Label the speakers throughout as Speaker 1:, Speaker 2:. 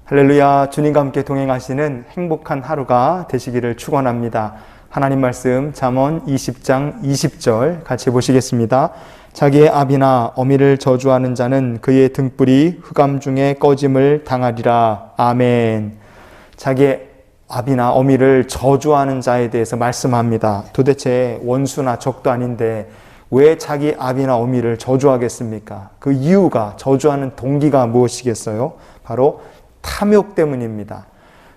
Speaker 1: 할렐루야, 주님과 함께 동행하시는 행복한 하루가 되시기를 축원합니다. 하나님 말씀 잠언 20장 20절 같이 보시겠습니다. 자기의 아비나 어미를 저주하는 자는 그의 등불이 흑암 중에 꺼짐을 당하리라. 아멘. 자기의 아비나 어미를 저주하는 자에 대해서 말씀합니다. 도대체 원수나 적도 아닌데 왜 자기 아비나 어미를 저주하겠습니까? 그 이유가, 저주하는 동기가 무엇이겠어요? 바로 탐욕 때문입니다.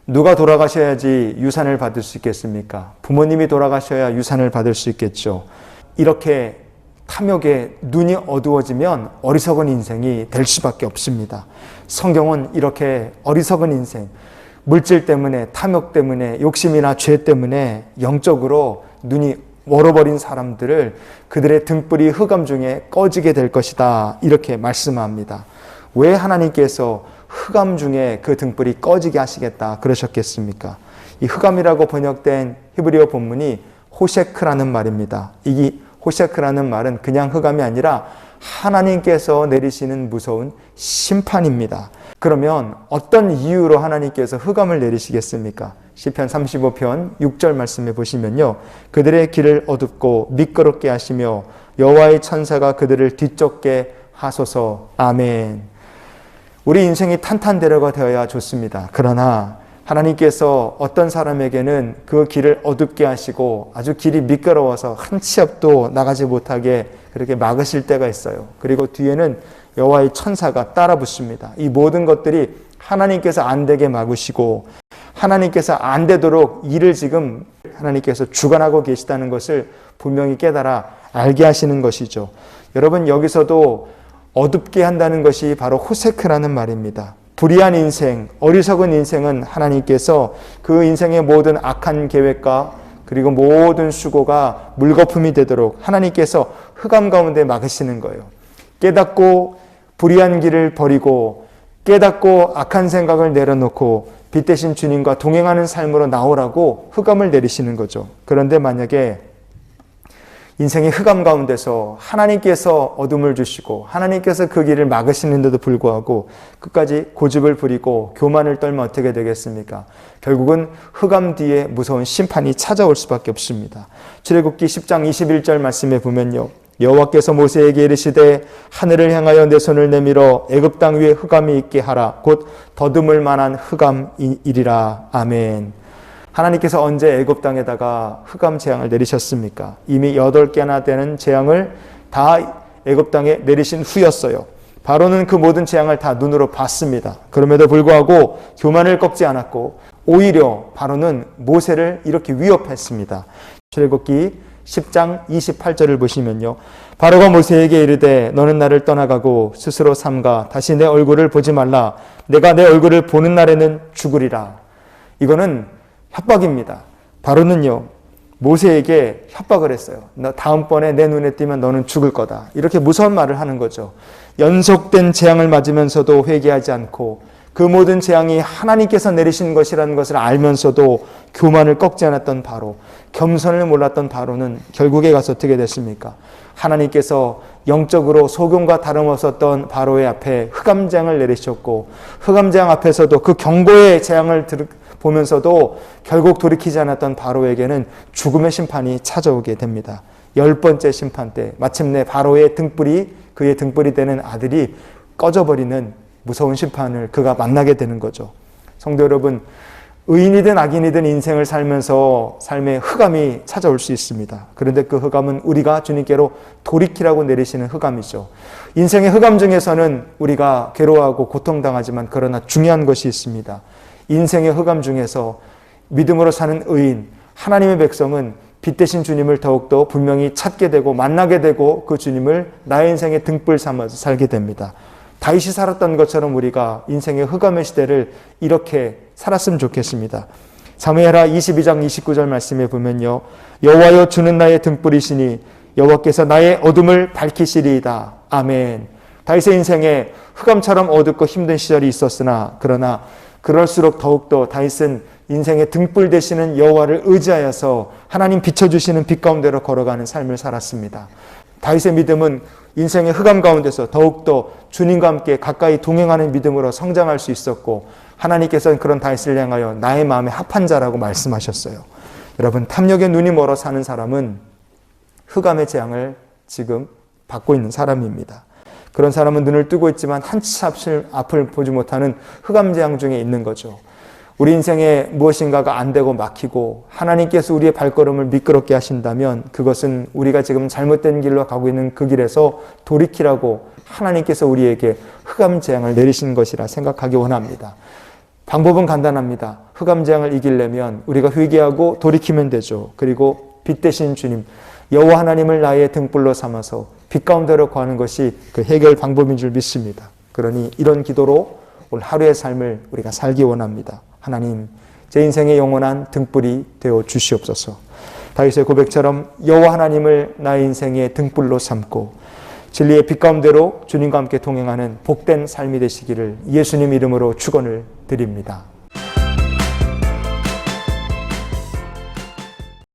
Speaker 1: 누가 돌아가셔야지 유산을 받을 수 있겠습니까? 부모님이 돌아가셔야 유산을 받을 수 있겠죠. 이렇게 탐욕에 눈이 어두워지면 어리석은 인생이 될 수밖에 없습니다. 성경은 이렇게 어리석은 인생, 물질 때문에, 탐욕 때문에, 욕심이나 죄 때문에 영적으로 눈이 멀어버린 사람들을 그들의 등불이 흑암 중에 꺼지게 될 것이다, 이렇게 말씀합니다. 왜 하나님께서 흑암 중에 그 등불이 꺼지게 하시겠다 그러셨겠습니까? 이 흑암이라고 번역된 히브리어 본문이 호셰크라는 말입니다. 이 호셰크라는 말은 그냥 흑암이 아니라 하나님께서 내리시는 무서운 심판입니다. 그러면 어떤 이유로 하나님께서 흑암을 내리시겠습니까? 시편 35편 6절 말씀에 보시면요, 그들의 길을 어둡고 미끄럽게 하시며 여호와의 천사가 그들을 뒤쫓게 하소서. 아멘. 우리 인생이 탄탄대로가 되어야 좋습니다. 그러나 하나님께서 어떤 사람에게는 그 길을 어둡게 하시고 아주 길이 미끄러워서 한 치 앞도 나가지 못하게 그렇게 막으실 때가 있어요. 그리고 뒤에는 여호와의 천사가 따라 붙습니다. 이 모든 것들이 하나님께서 안 되게 막으시고 하나님께서 안 되도록 일을 지금 하나님께서 주관하고 계시다는 것을 분명히 깨달아 알게 하시는 것이죠. 여러분, 여기서도 어둡게 한다는 것이 바로 호세크라는 말입니다. 불의한 인생, 어리석은 인생은 하나님께서 그 인생의 모든 악한 계획과 그리고 모든 수고가 물거품이 되도록 하나님께서 흑암 가운데 막으시는 거예요. 깨닫고 불의한 길을 버리고 깨닫고 악한 생각을 내려놓고 빛 대신 주님과 동행하는 삶으로 나오라고 흑암을 내리시는 거죠. 그런데 만약에 인생의 흑암 가운데서 하나님께서 어둠을 주시고 하나님께서 그 길을 막으시는데도 불구하고 끝까지 고집을 부리고 교만을 떨면 어떻게 되겠습니까? 결국은 흑암 뒤에 무서운 심판이 찾아올 수밖에 없습니다. 출애굽기 10장 21절 말씀에 보면요, 여호와께서 모세에게 이르시되 하늘을 향하여 내 손을 내밀어 애굽 땅 위에 흑암이 있게 하라. 곧 더듬을 만한 흑암이리라. 아멘. 하나님께서 언제 애굽 땅에다가 흑암 재앙을 내리셨습니까? 이미 8개나 되는 재앙을 다 애굽 땅에 내리신 후였어요. 바로는 그 모든 재앙을 다 눈으로 봤습니다. 그럼에도 불구하고 교만을 꺾지 않았고 오히려 바로는 모세를 이렇게 위협했습니다. 출애굽기 10장 28절을 보시면요, 바로가 모세에게 이르되 너는 나를 떠나가고 스스로 삼가 다시 내 얼굴을 보지 말라. 내가 내 얼굴을 보는 날에는 죽으리라. 이거는 협박입니다. 바로는요, 모세에게 협박을 했어요. 너 다음번에 내 눈에 띄면 너는 죽을 거다. 이렇게 무서운 말을 하는 거죠. 연속된 재앙을 맞으면서도 회개하지 않고 그 모든 재앙이 하나님께서 내리신 것이라는 것을 알면서도 교만을 꺾지 않았던 바로, 겸손을 몰랐던 바로는 결국에 가서 어떻게 됐습니까? 하나님께서 영적으로 소금과 다름없었던 바로의 앞에 흑암재앙을 내리셨고 흑암재앙 앞에서도 그 경고의 재앙을 보면서도 결국 돌이키지 않았던 바로에게는 죽음의 심판이 찾아오게 됩니다. 10번째 심판 때 마침내 바로의 등불이, 그의 등불이 되는 아들이 꺼져버리는 무서운 심판을 그가 만나게 되는 거죠. 성도 여러분, 의인이든 악인이든 인생을 살면서 삶의 흑암이 찾아올 수 있습니다. 그런데 그 흑암은 우리가 주님께로 돌이키라고 내리시는 흑암이죠. 인생의 흑암 중에서는 우리가 괴로워하고 고통당하지만 그러나 중요한 것이 있습니다. 인생의 흑암 중에서 믿음으로 사는 의인, 하나님의 백성은 빛 대신 주님을 더욱더 분명히 찾게 되고 만나게 되고 그 주님을 나의 인생의 등불 삼아서 살게 됩니다. 다윗이 살았던 것처럼 우리가 인생의 흑암의 시대를 이렇게 살았으면 좋겠습니다. 사무엘하 22장 29절 말씀에 보면요, 여호와여 주는 나의 등불이시니 여호와께서 나의 어둠을 밝히시리이다. 아멘. 다윗의 인생에 흑암처럼 어둡고 힘든 시절이 있었으나 그러나 그럴수록 더욱더 다윗은 인생의 등불 되시는 여호와를 의지하여서 하나님 비춰주시는 빛 가운데로 걸어가는 삶을 살았습니다. 다윗의 믿음은 인생의 흑암 가운데서 더욱더 주님과 함께 가까이 동행하는 믿음으로 성장할 수 있었고, 하나님께서는 그런 다윗을 향하여 나의 마음에 합한 자라고 말씀하셨어요. 여러분, 탐욕의 눈이 멀어 사는 사람은 흑암의 재앙을 지금 받고 있는 사람입니다. 그런 사람은 눈을 뜨고 있지만 한치 앞을 보지 못하는 흑암 재앙 중에 있는 거죠. 우리 인생에 무엇인가가 안 되고 막히고 하나님께서 우리의 발걸음을 미끄럽게 하신다면 그것은 우리가 지금 잘못된 길로 가고 있는 그 길에서 돌이키라고 하나님께서 우리에게 흑암 재앙을 내리신 것이라 생각하기 원합니다. 방법은 간단합니다. 흑암 재앙을 이기려면 우리가 회개하고 돌이키면 되죠. 그리고 빛 대신 주님, 여호와 하나님을 나의 등불로 삼아서 빛 가운데로 거하는 것이 그 해결 방법인 줄 믿습니다. 그러니 이런 기도로 오늘 하루의 삶을 우리가 살기 원합니다. 하나님, 제 인생의 영원한 등불이 되어 주시옵소서. 다윗의 고백처럼 여호와 하나님을 나의 인생의 등불로 삼고 진리의 빛 가운데로 주님과 함께 동행하는 복된 삶이 되시기를 예수님 이름으로 축원을 드립니다.